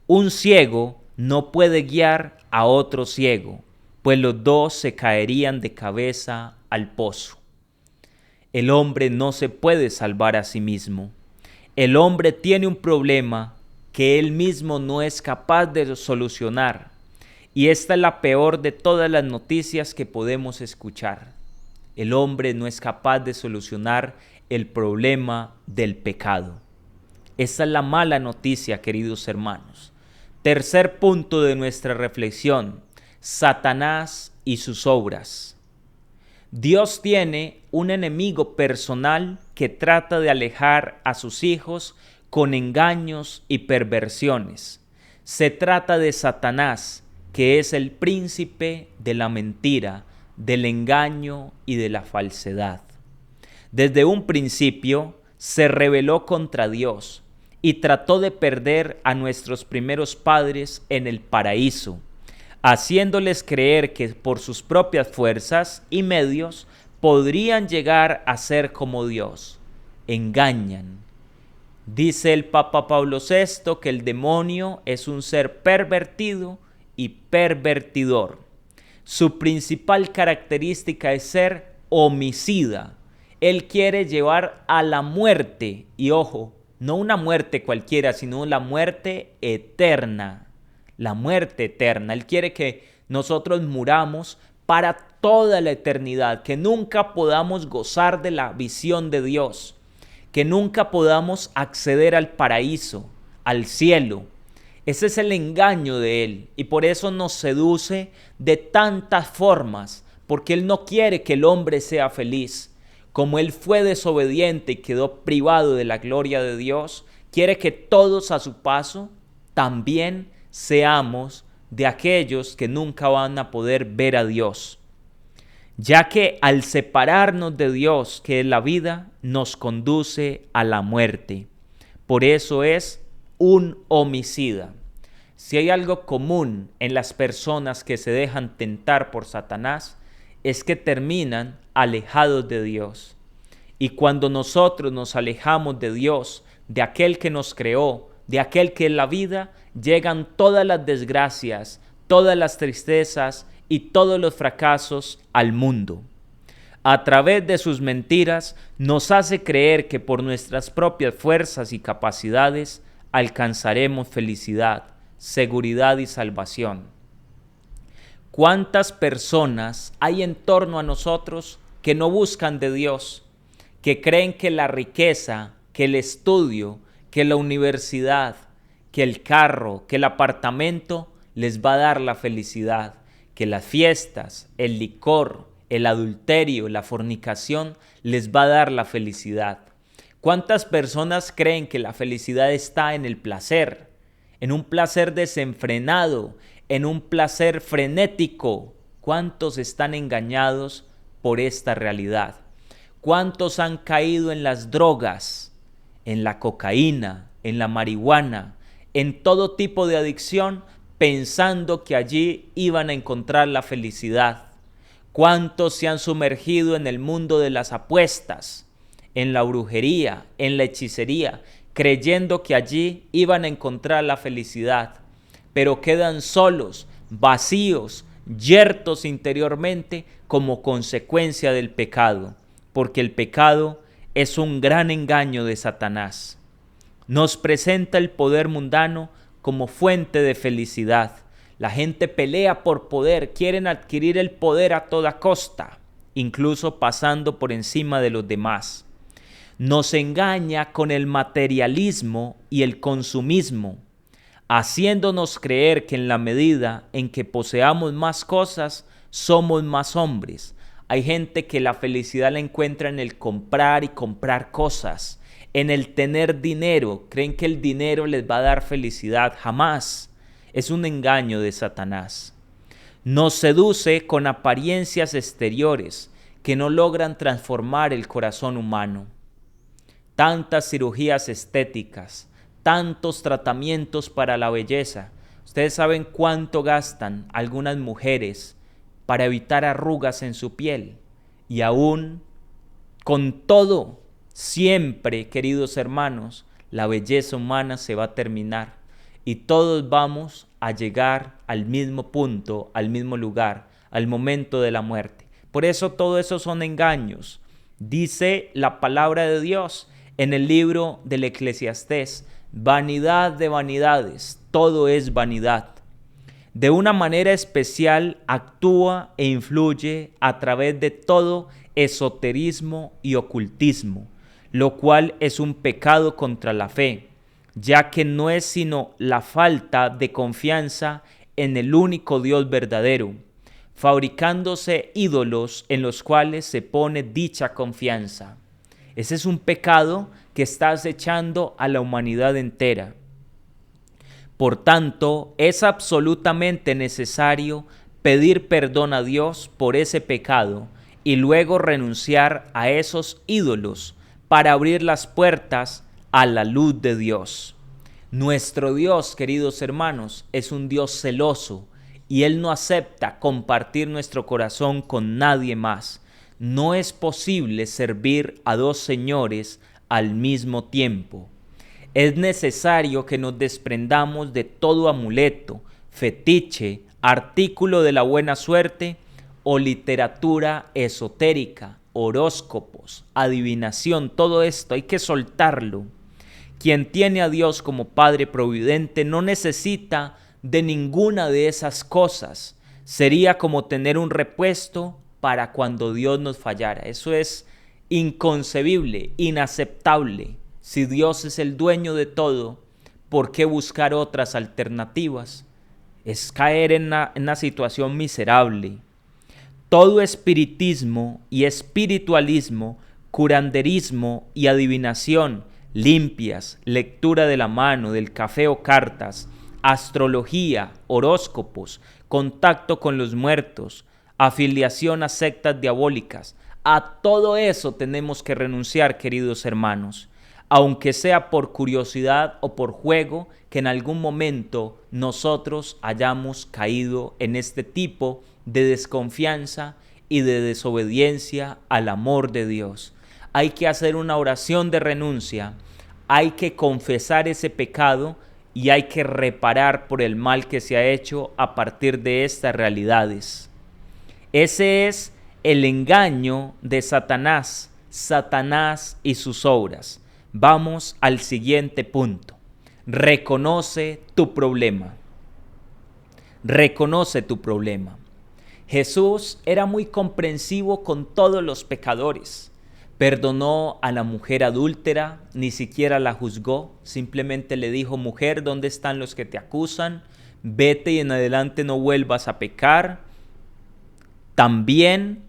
Un ciego no puede guiar a otro ciego, pues los dos se caerían de cabeza al pozo. El hombre no se puede salvar a sí mismo. El hombre tiene un problema que él mismo no es capaz de solucionar. Y esta es la peor de todas las noticias que podemos escuchar. El hombre no es capaz de solucionar el problema del pecado. Esta es la mala noticia, queridos hermanos. Tercer punto de nuestra reflexión: Satanás y sus obras. Dios tiene un enemigo personal que trata de alejar a sus hijos con engaños y perversiones. Se trata de Satanás, que es el príncipe de la mentira, del engaño y de la falsedad. Desde un principio se rebeló contra Dios y trató de perder a nuestros primeros padres en el paraíso, haciéndoles creer que por sus propias fuerzas y medios podrían llegar a ser como Dios. Engañan. Dice el Papa Pablo VI que el demonio es un ser pervertido y pervertidor. Su principal característica es ser homicida. Él quiere llevar a la muerte, y ojo, no una muerte cualquiera, sino la muerte eterna. La muerte eterna. Él quiere que nosotros muramos para toda la eternidad, que nunca podamos gozar de la visión de Dios, que nunca podamos acceder al paraíso, al cielo. Ese es el engaño de él, y por eso nos seduce de tantas formas, porque él no quiere que el hombre sea feliz. Como él fue desobediente y quedó privado de la gloria de Dios, quiere que todos a su paso también seamos de aquellos que nunca van a poder ver a Dios, ya que al separarnos de Dios, que es la vida, nos conduce a la muerte. Por eso es un homicida. Si hay algo común en las personas que se dejan tentar por Satanás, es que terminan alejados de Dios. Y cuando nosotros nos alejamos de Dios, de aquel que nos creó, de aquel que es la vida, llegan todas las desgracias, todas las tristezas y todos los fracasos al mundo. A través de sus mentiras nos hace creer que por nuestras propias fuerzas y capacidades alcanzaremos felicidad, seguridad y salvación. ¿Cuántas personas hay en torno a nosotros que no buscan de Dios, que creen que la riqueza, que el estudio, que la universidad, que el carro, que el apartamento les va a dar la felicidad, que las fiestas, el licor, el adulterio, la fornicación les va a dar la felicidad? ¿Cuántas personas creen que la felicidad está en el placer, en un placer desenfrenado, en un placer frenético. ¿Cuántos están engañados por esta realidad? ¿Cuántos han caído en las drogas, en la cocaína, en la marihuana, en todo tipo de adicción, pensando que allí iban a encontrar la felicidad? ¿Cuántos se han sumergido en el mundo de las apuestas, en la brujería, en la hechicería, creyendo que allí iban a encontrar la felicidad, pero quedan solos, vacíos, yertos interiormente como consecuencia del pecado, porque el pecado es un gran engaño de Satanás. Nos presenta el poder mundano como fuente de felicidad. La gente pelea por poder, quieren adquirir el poder a toda costa, incluso pasando por encima de los demás. Nos engaña con el materialismo y el consumismo, haciéndonos creer que en la medida en que poseamos más cosas, somos más hombres. Hay gente que la felicidad la encuentra en el comprar y comprar cosas, en el tener dinero. Creen que el dinero les va a dar felicidad. Jamás. Es un engaño de Satanás. Nos seduce con apariencias exteriores que no logran transformar el corazón humano. Tantas cirugías estéticas, tantos tratamientos para la belleza. Ustedes saben cuánto gastan algunas mujeres para evitar arrugas en su piel. Y aún con todo, siempre, queridos hermanos, la belleza humana se va a terminar. Y todos vamos a llegar al mismo punto, al mismo lugar, al momento de la muerte. Por eso todo eso son engaños. Dice la palabra de Dios en el libro del Eclesiastés: vanidad de vanidades, todo es vanidad. De una manera especial actúa e influye a través de todo esoterismo y ocultismo, lo cual es un pecado contra la fe, ya que no es sino la falta de confianza en el único Dios verdadero, fabricándose ídolos en los cuales se pone dicha confianza. Ese es un pecado que está acechando a la humanidad entera. Por tanto, es absolutamente necesario pedir perdón a Dios por ese pecado y luego renunciar a esos ídolos para abrir las puertas a la luz de Dios. Nuestro Dios, queridos hermanos, es un Dios celoso y Él no acepta compartir nuestro corazón con nadie más. No es posible servir a dos señores al mismo tiempo. Es necesario que nos desprendamos de todo amuleto, fetiche, artículo de la buena suerte o literatura esotérica, horóscopos, adivinación. Todo esto hay que soltarlo. Quien tiene a Dios como Padre Providente no necesita de ninguna de esas cosas. Sería como tener un repuesto para cuando Dios nos fallara. Eso es inconcebible, inaceptable. Si Dios es el dueño de todo, ¿por qué buscar otras alternativas? Es caer en una situación miserable. Todo espiritismo y espiritualismo, curanderismo y adivinación limpias, lectura de la mano, del café o cartas, astrología, horóscopos, contacto con los muertos, afiliación a sectas diabólicas. A todo eso tenemos que renunciar, queridos hermanos, aunque sea por curiosidad o por juego, que en algún momento nosotros hayamos caído en este tipo de desconfianza y de desobediencia al amor de Dios. Hay que hacer una oración de renuncia, hay que confesar ese pecado y hay que reparar por el mal que se ha hecho a partir de estas realidades. Ese es el engaño de Satanás, Satanás y sus obras. Vamos al siguiente punto. Reconoce tu problema. Reconoce tu problema. Jesús era muy comprensivo con todos los pecadores. Perdonó a la mujer adúltera, ni siquiera la juzgó, simplemente le dijo: mujer, ¿dónde están los que te acusan? Vete y en adelante no vuelvas a pecar. También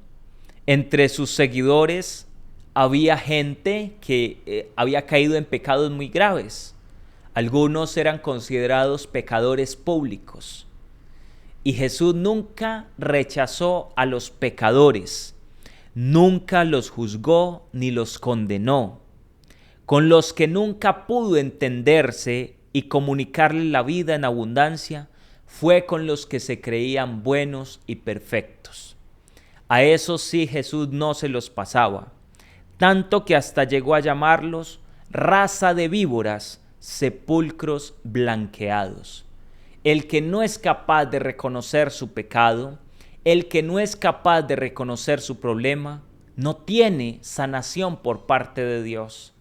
entre sus seguidores había gente que había caído en pecados muy graves. Algunos eran considerados pecadores públicos. Y Jesús nunca rechazó a los pecadores, nunca los juzgó ni los condenó. Con los que nunca pudo entenderse y comunicarle la vida en abundancia, fue con los que se creían buenos y perfectos. A esos sí Jesús no se los pasaba, tanto que hasta llegó a llamarlos raza de víboras, sepulcros blanqueados. El que no es capaz de reconocer su pecado, el que no es capaz de reconocer su problema, no tiene sanación por parte de Dios,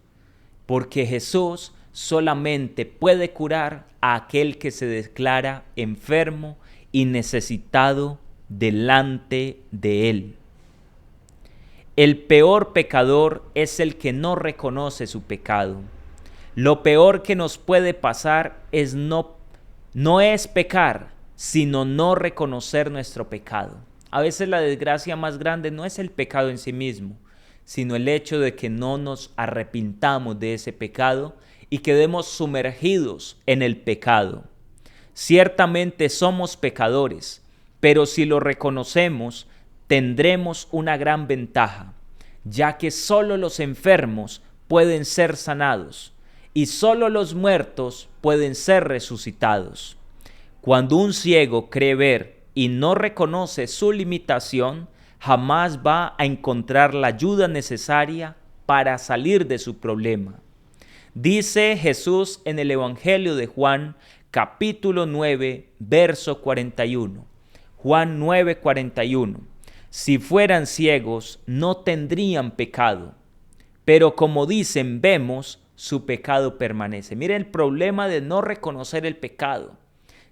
porque Jesús solamente puede curar a aquel que se declara enfermo y necesitado delante de Él. El peor pecador es el que no reconoce su pecado. Lo peor que nos puede pasar es no es pecar, sino no reconocer nuestro pecado. A veces la desgracia más grande no es el pecado en sí mismo, sino el hecho de que no nos arrepintamos de ese pecado y quedemos sumergidos en el pecado. Ciertamente somos pecadores, pero si lo reconocemos, tendremos una gran ventaja, ya que solo los enfermos pueden ser sanados y solo los muertos pueden ser resucitados. Cuando un ciego cree ver y no reconoce su limitación, jamás va a encontrar la ayuda necesaria para salir de su problema. Dice Jesús en el Evangelio de Juan, capítulo 9, verso 41. Juan 9, 41. Si fueran ciegos, no tendrían pecado, pero como dicen, vemos, su pecado permanece. Mire el problema de no reconocer el pecado.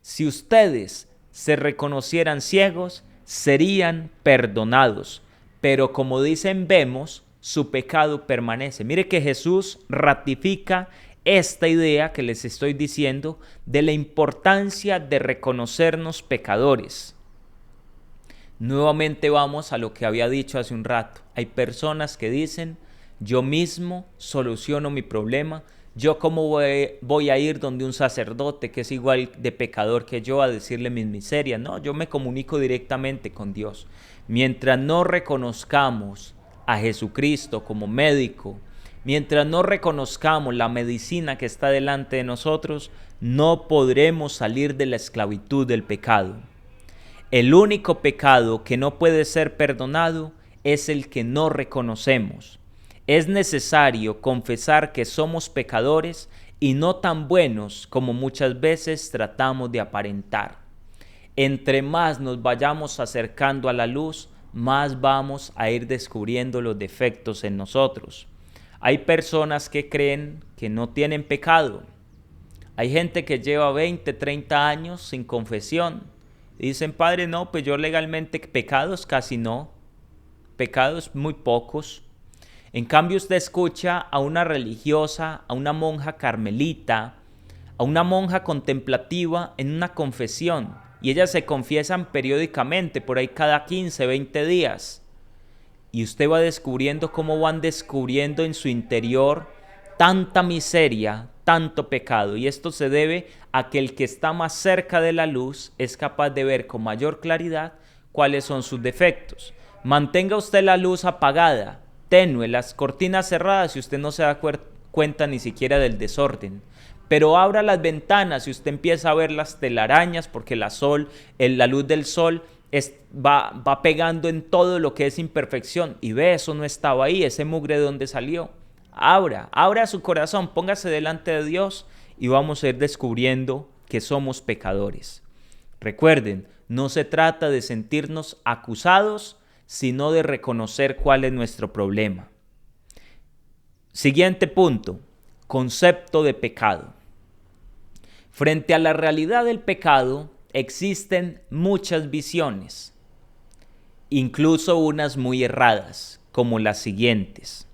Si ustedes se reconocieran ciegos, serían perdonados, pero como dicen, vemos, su pecado permanece. Mire que Jesús ratifica esta idea que les estoy diciendo de la importancia de reconocernos pecadores. Nuevamente vamos a lo que había dicho hace un rato. Hay personas que dicen, yo mismo soluciono mi problema. Yo cómo voy a ir donde un sacerdote que es igual de pecador que yo a decirle mis miserias. No, yo me comunico directamente con Dios. Mientras no reconozcamos a Jesucristo como médico, mientras no reconozcamos la medicina que está delante de nosotros, no podremos salir de la esclavitud del pecado. El único pecado que no puede ser perdonado es el que no reconocemos. Es necesario confesar que somos pecadores y no tan buenos como muchas veces tratamos de aparentar. Entre más nos vayamos acercando a la luz, más vamos a ir descubriendo los defectos en nosotros. Hay personas que creen que no tienen pecado. Hay gente que lleva 20, 30 años sin confesión. Y dicen, padre, no, pues yo legalmente pecados casi no. Pecados muy pocos. En cambio usted escucha a una religiosa, a una monja carmelita, a una monja contemplativa en una confesión. Y ellas se confiesan periódicamente, por ahí cada 15, 20 días. Y usted va descubriendo cómo van descubriendo en su interior tanta miseria, tanto pecado. Y esto se debe a que el que está más cerca de la luz es capaz de ver con mayor claridad cuáles son sus defectos. Mantenga usted la luz apagada, tenue, las cortinas cerradas y usted no se da cuenta ni siquiera del desorden. Pero abra las ventanas y usted empieza a ver las telarañas porque la luz del sol va pegando en todo lo que es imperfección y ve, eso no estaba ahí, ese mugre de dónde salió. Abra su corazón, póngase delante de Dios y vamos a ir descubriendo que somos pecadores. Recuerden, no se trata de sentirnos acusados, sino de reconocer cuál es nuestro problema. Siguiente punto, concepto de pecado. Frente a la realidad del pecado existen muchas visiones, incluso unas muy erradas, como las siguientes.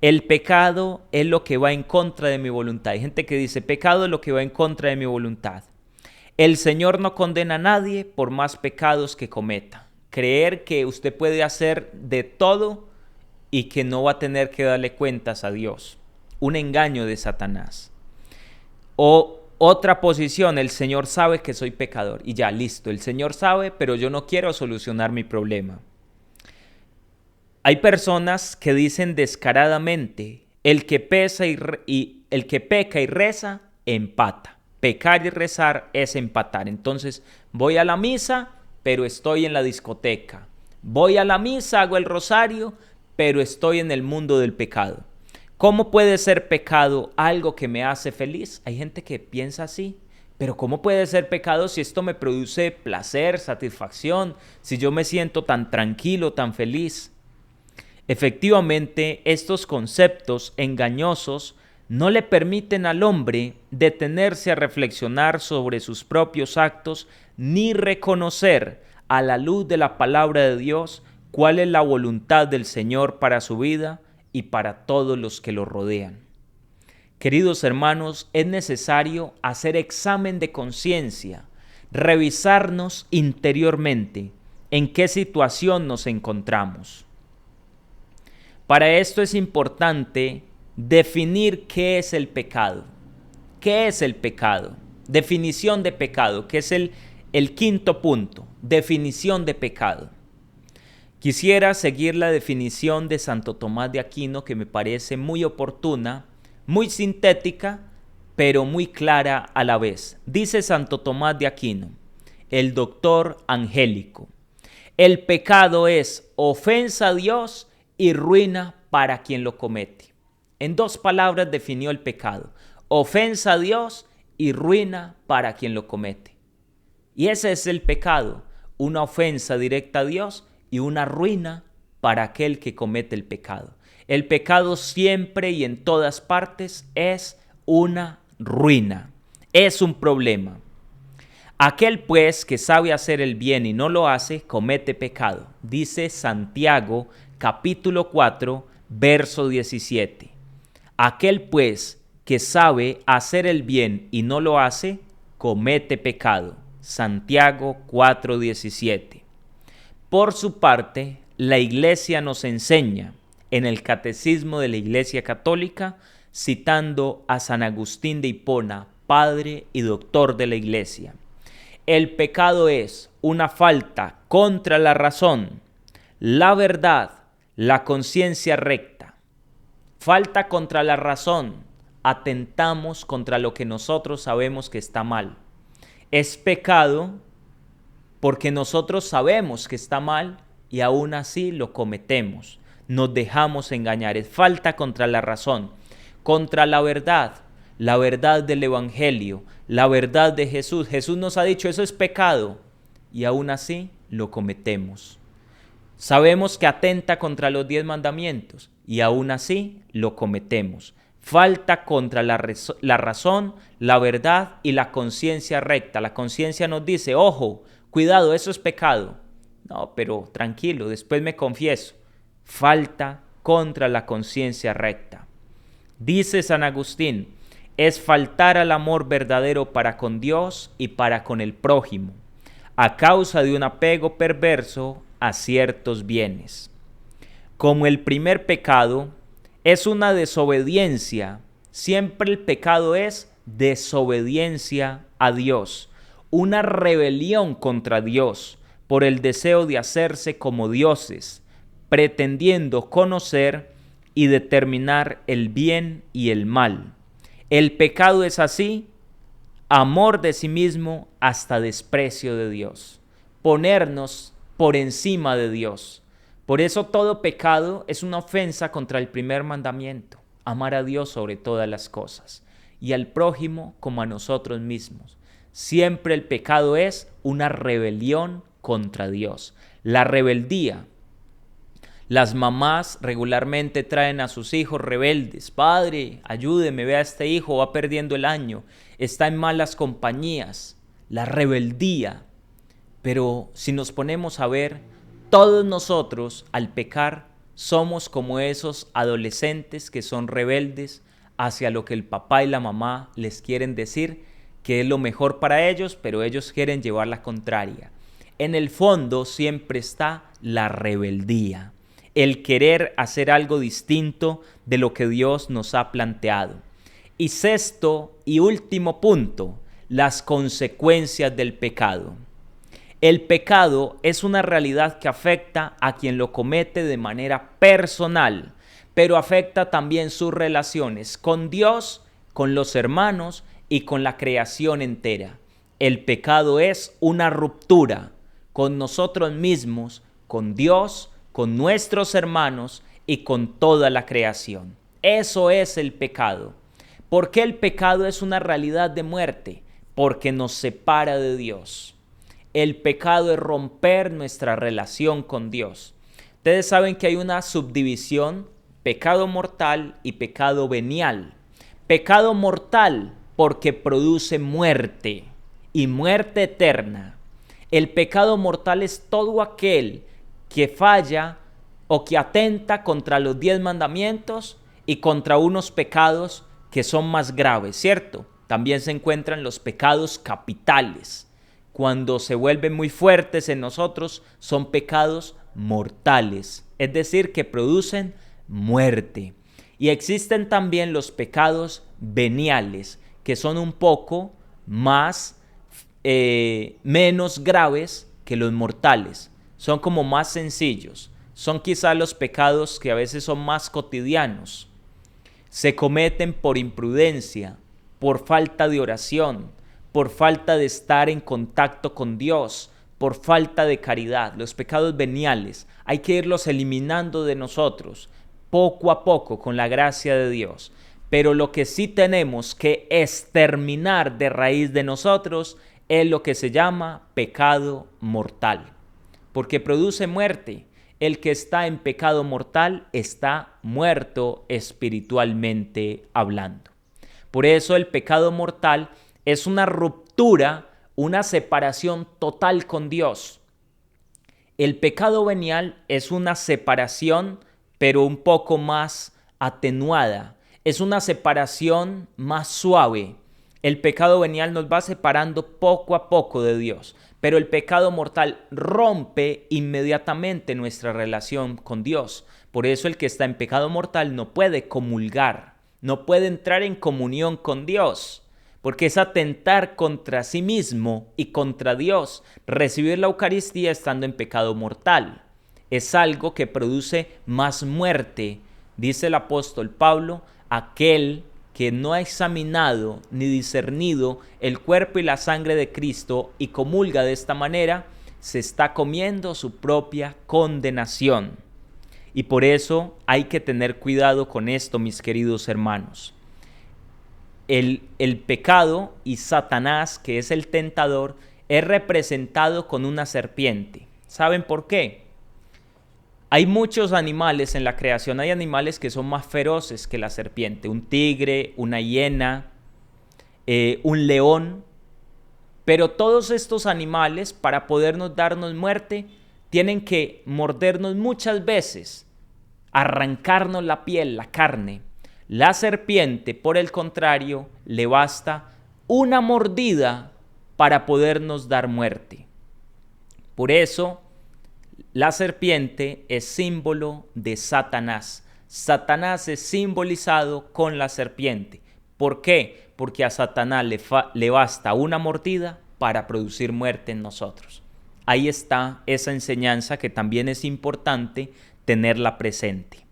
El pecado es lo que va en contra de mi voluntad. Hay gente que dice, pecado es lo que va en contra de mi voluntad. El Señor no condena a nadie por más pecados que cometa. Creer que usted puede hacer de todo y que no va a tener que darle cuentas a Dios. Un engaño de Satanás. O otra posición, el Señor sabe que soy pecador. Y ya, listo, el Señor sabe, pero yo no quiero solucionar mi problema. Hay personas que dicen descaradamente, el que peca y reza, empata. Pecar y rezar es empatar. Entonces, voy a la misa, pero estoy en la discoteca. Voy a la misa, hago el rosario, pero estoy en el mundo del pecado. ¿Cómo puede ser pecado algo que me hace feliz? Hay gente que piensa así. Pero ¿cómo puede ser pecado si esto me produce placer, satisfacción, si yo me siento tan tranquilo, tan feliz? Efectivamente, estos conceptos engañosos no le permiten al hombre detenerse a reflexionar sobre sus propios actos ni reconocer a la luz de la palabra de Dios cuál es la voluntad del Señor para su vida y para todos los que lo rodean. Queridos hermanos, es necesario hacer examen de conciencia, revisarnos interiormente en qué situación nos encontramos. Para esto es importante definir qué es el pecado. ¿Qué es el pecado? Definición de pecado, que es el quinto punto, definición de pecado. Quisiera seguir la definición de Santo Tomás de Aquino, que me parece muy oportuna, muy sintética, pero muy clara a la vez. Dice Santo Tomás de Aquino, el doctor angélico: el pecado es ofensa a Dios y ruina para quien lo comete. En dos palabras definió el pecado: ofensa a Dios y ruina para quien lo comete. Y ese es el pecado, una ofensa directa a Dios y una ruina para aquel que comete el pecado. El pecado siempre y en todas partes es una ruina, es un problema. Aquel pues que sabe hacer el bien y no lo hace, comete pecado. Dice Santiago capítulo 4, verso 17. Aquel pues que sabe hacer el bien y no lo hace, comete pecado. Santiago 4, 17. Por su parte, la Iglesia nos enseña en el Catecismo de la Iglesia Católica, citando a San Agustín de Hipona, padre y doctor de la Iglesia: el pecado es una falta contra la razón, la verdad, la conciencia recta. Falta contra la razón, atentamos contra lo que nosotros sabemos que está mal. Es pecado porque nosotros sabemos que está mal y aún así lo cometemos. Nos dejamos engañar. Es falta contra la razón, contra la verdad del Evangelio, la verdad de Jesús. Jesús nos ha dicho, eso es pecado, y aún así lo cometemos. Sabemos que atenta contra los 10 mandamientos y aún así lo cometemos. Falta contra la razón, la verdad y la conciencia recta. La conciencia nos dice, ojo, cuidado, eso es pecado. No, pero tranquilo, después me confieso. Falta contra la conciencia recta. Dice San Agustín, es faltar al amor verdadero para con Dios y para con el prójimo, a causa de un apego perverso a ciertos bienes. Como el primer pecado es una desobediencia, siempre el pecado es desobediencia a Dios, una rebelión contra Dios por el deseo de hacerse como dioses, pretendiendo conocer y determinar el bien y el mal. El pecado es así, amor de sí mismo hasta desprecio de Dios, ponernos por encima de Dios. Por eso todo pecado es una ofensa contra el primer mandamiento, amar a Dios sobre todas las cosas y al prójimo como a nosotros mismos. Siempre el pecado es una rebelión contra Dios. La rebeldía. Las mamás regularmente traen a sus hijos rebeldes. Padre, ayúdeme, vea a este hijo, va perdiendo el año, está en malas compañías. La rebeldía. Pero si nos ponemos a ver, todos nosotros al pecar somos como esos adolescentes que son rebeldes hacia lo que el papá y la mamá les quieren decir que es lo mejor para ellos, pero ellos quieren llevar la contraria. En el fondo siempre está la rebeldía, el querer hacer algo distinto de lo que Dios nos ha planteado. Y sexto y último punto, las consecuencias del pecado. El pecado es una realidad que afecta a quien lo comete de manera personal, pero afecta también sus relaciones con Dios, con los hermanos y con la creación entera. El pecado es una ruptura con nosotros mismos, con Dios, con nuestros hermanos y con toda la creación. Eso es el pecado. ¿Por qué el pecado es una realidad de muerte? Porque nos separa de Dios. El pecado es romper nuestra relación con Dios. Ustedes saben que hay una subdivisión, pecado mortal y pecado venial. Pecado mortal porque produce muerte y muerte eterna. El pecado mortal es todo aquel que falla o que atenta contra los 10 mandamientos y contra unos pecados que son más graves, ¿cierto? También se encuentran los pecados capitales. Cuando se vuelven muy fuertes en nosotros, son pecados mortales, es decir, que producen muerte. Y existen también los pecados veniales, que son un poco menos graves que los mortales. Son como más sencillos. Son quizás los pecados que a veces son más cotidianos. Se cometen por imprudencia, por falta de oración, por falta de estar en contacto con Dios, por falta de caridad. Los pecados veniales hay que irlos eliminando de nosotros poco a poco con la gracia de Dios. Pero lo que sí tenemos que exterminar de raíz de nosotros es lo que se llama pecado mortal, porque produce muerte. El que está en pecado mortal está muerto espiritualmente hablando. Por eso el pecado mortal es una ruptura, una separación total con Dios. El pecado venial es una separación, pero un poco más atenuada. Es una separación más suave. El pecado venial nos va separando poco a poco de Dios, pero el pecado mortal rompe inmediatamente nuestra relación con Dios. Por eso el que está en pecado mortal no puede comulgar, no puede entrar en comunión con Dios, porque es atentar contra sí mismo y contra Dios. Recibir la Eucaristía estando en pecado mortal es algo que produce más muerte. Dice el apóstol Pablo, aquel que no ha examinado ni discernido el cuerpo y la sangre de Cristo y comulga de esta manera, se está comiendo su propia condenación. Y por eso hay que tener cuidado con esto, mis queridos hermanos. El pecado y Satanás, que es el tentador, es representado con una serpiente. ¿Saben por qué? Hay muchos animales en la creación, hay animales que son más feroces que la serpiente, un tigre, una hiena, un león, pero todos estos animales, para podernos darnos muerte, tienen que mordernos muchas veces, arrancarnos la piel, la carne. La serpiente, por el contrario, le basta una mordida para podernos dar muerte. Por eso, la serpiente es símbolo de Satanás. Satanás es simbolizado con la serpiente. ¿Por qué? Porque a Satanás le basta una mordida para producir muerte en nosotros. Ahí está esa enseñanza que también es importante tenerla presente.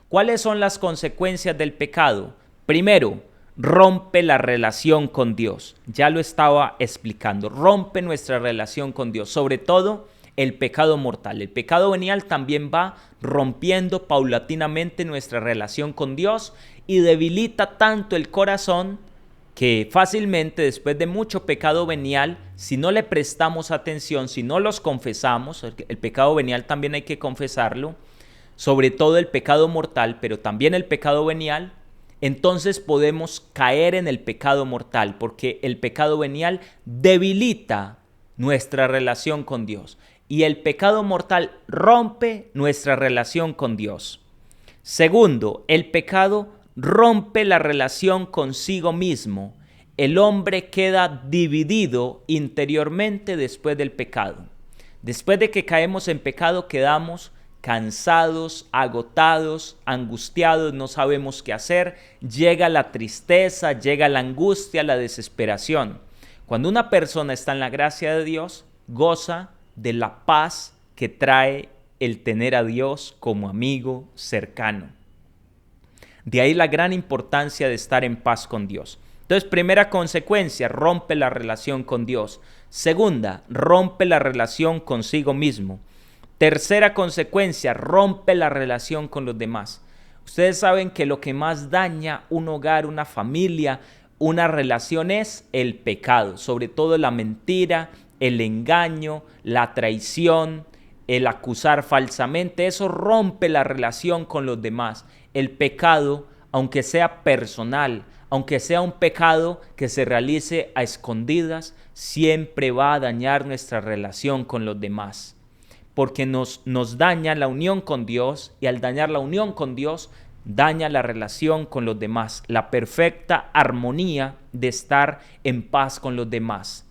¿Cuáles son las consecuencias del pecado? Primero, rompe la relación con Dios. Ya lo estaba explicando. Rompe nuestra relación con Dios. Sobre todo el pecado mortal. El pecado venial también va rompiendo paulatinamente nuestra relación con Dios y debilita tanto el corazón que fácilmente después de mucho pecado venial, si no le prestamos atención, si no los confesamos, el pecado venial también hay que confesarlo, sobre todo el pecado mortal, pero también el pecado venial, entonces podemos caer en el pecado mortal, porque el pecado venial debilita nuestra relación con Dios y el pecado mortal rompe nuestra relación con Dios. Segundo, el pecado rompe la relación consigo mismo. El hombre queda dividido interiormente después del pecado. Después de que caemos en pecado, quedamos cansados, agotados, angustiados, no sabemos qué hacer, llega la tristeza, llega la angustia, la desesperación. Cuando una persona está en la gracia de Dios, goza de la paz que trae el tener a Dios como amigo cercano. De ahí la gran importancia de estar en paz con Dios. Entonces, primera consecuencia, rompe la relación con Dios. Segunda, rompe la relación consigo mismo. Tercera consecuencia, rompe la relación con los demás. Ustedes saben que lo que más daña un hogar, una familia, una relación es el pecado, sobre todo la mentira, el engaño, la traición, el acusar falsamente. Eso rompe la relación con los demás. El pecado, aunque sea personal, aunque sea un pecado que se realice a escondidas, siempre va a dañar nuestra relación con los demás, porque nos daña la unión con Dios, y al dañar la unión con Dios, daña la relación con los demás, la perfecta armonía de estar en paz con los demás.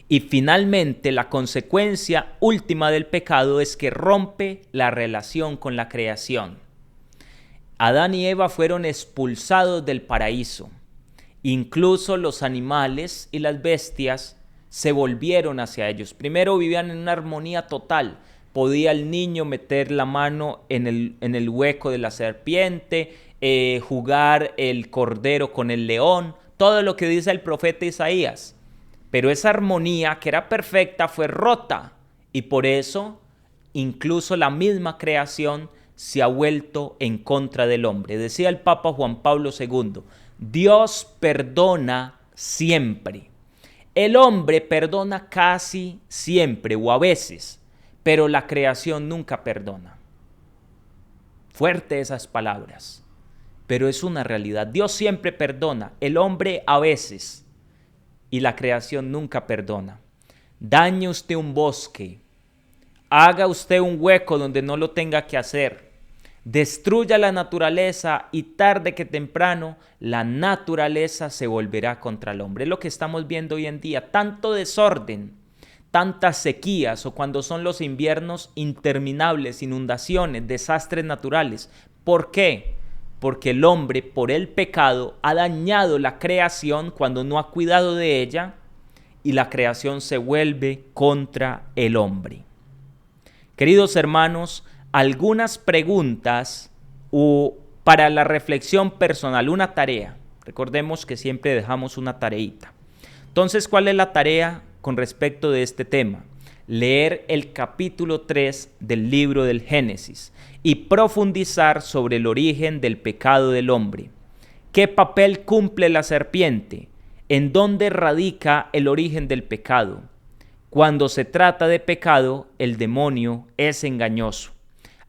Y finalmente, la consecuencia última del pecado es que rompe la relación con la creación. Adán y Eva fueron expulsados del paraíso. Incluso los animales y las bestias se volvieron hacia ellos. Primero vivían en una armonía total. Podía el niño meter la mano en el hueco de la serpiente, jugar el cordero con el león, todo lo que dice el profeta Isaías. Pero esa armonía, que era perfecta, fue rota, y por eso incluso la misma creación se ha vuelto en contra del hombre. Decía el Papa Juan Pablo II, Dios perdona siempre. El hombre perdona casi siempre o a veces, pero la creación nunca perdona. Fuerte esas palabras, pero es una realidad. Dios siempre perdona, el hombre a veces, y la creación nunca perdona. Dañe usted un bosque, haga usted un hueco donde no lo tenga que hacer, destruya la naturaleza, y tarde que temprano la naturaleza se volverá contra el hombre. Es lo que estamos viendo hoy en día, tanto desorden, tantas sequías, o cuando son los inviernos interminables, inundaciones, desastres naturales. ¿Por qué? Porque el hombre, por el pecado, ha dañado la creación cuando no ha cuidado de ella, y la creación se vuelve contra el hombre. Queridos hermanos, algunas preguntas para la reflexión personal, una tarea. Recordemos que siempre dejamos una tareita. Entonces, ¿cuál es la tarea con respecto de este tema? Leer el capítulo 3 del libro del Génesis y profundizar sobre el origen del pecado del hombre. ¿Qué papel cumple la serpiente? ¿En dónde radica el origen del pecado? Cuando se trata de pecado, el demonio es engañoso.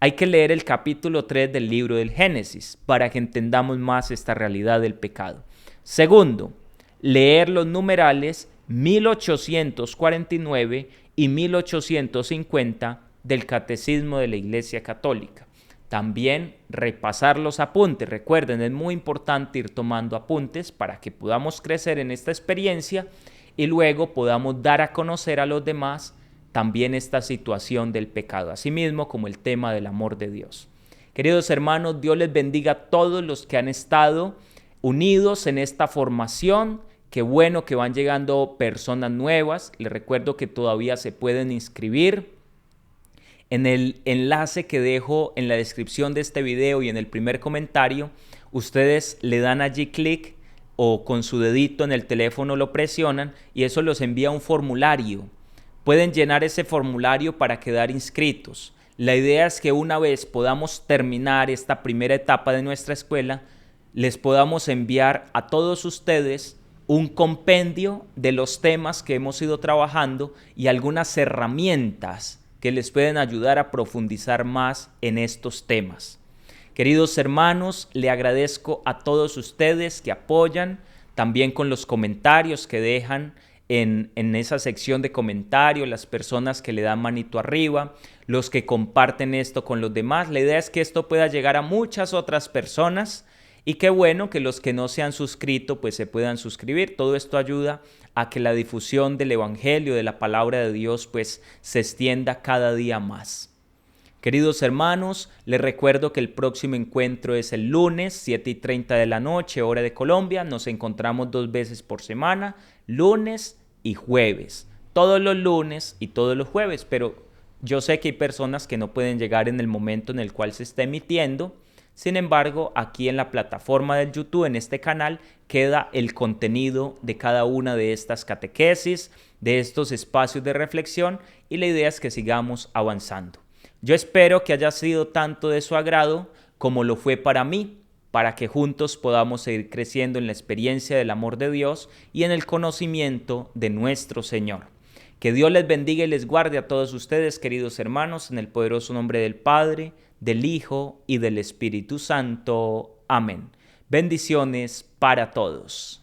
Hay que leer el capítulo 3 del libro del Génesis para que entendamos más esta realidad del pecado. Segundo, leer los numerales 1849 y 1850 del Catecismo de la Iglesia Católica. También repasar los apuntes. Recuerden, es muy importante ir tomando apuntes para que podamos crecer en esta experiencia y luego podamos dar a conocer a los demás también esta situación del pecado, asimismo como el tema del amor de Dios. Queridos hermanos, Dios les bendiga a todos los que han estado unidos en esta formación. Qué bueno que van llegando personas nuevas. Les recuerdo que todavía se pueden inscribir. En el enlace que dejo en la descripción de este video y en el primer comentario, ustedes le dan allí clic o con su dedito en el teléfono lo presionan y eso los envía a un formulario. Pueden llenar ese formulario para quedar inscritos. La idea es que una vez podamos terminar esta primera etapa de nuestra escuela, les podamos enviar a todos ustedes un compendio de los temas que hemos ido trabajando y algunas herramientas que les pueden ayudar a profundizar más en estos temas. Queridos hermanos, le agradezco a todos ustedes que apoyan, también con los comentarios que dejan en esa sección de comentarios, las personas que le dan manito arriba, los que comparten esto con los demás. La idea es que esto pueda llegar a muchas otras personas y qué bueno que los que no se han suscrito pues se puedan suscribir. Todo esto ayuda a que la difusión del Evangelio, de la palabra de Dios, pues se extienda cada día más. Queridos hermanos, les recuerdo que el próximo encuentro es el lunes, 7:30 de la noche, hora de Colombia. Nos encontramos 2 veces por semana, lunes y jueves. Todos los lunes y todos los jueves, pero yo sé que hay personas que no pueden llegar en el momento en el cual se está emitiendo. Sin embargo, aquí en la plataforma del YouTube, en este canal, queda el contenido de cada una de estas catequesis, de estos espacios de reflexión, y la idea es que sigamos avanzando. Yo espero que haya sido tanto de su agrado como lo fue para mí, para que juntos podamos seguir creciendo en la experiencia del amor de Dios y en el conocimiento de nuestro Señor. Que Dios les bendiga y les guarde a todos ustedes, queridos hermanos, en el poderoso nombre del Padre, del Hijo y del Espíritu Santo. Amén. Bendiciones para todos.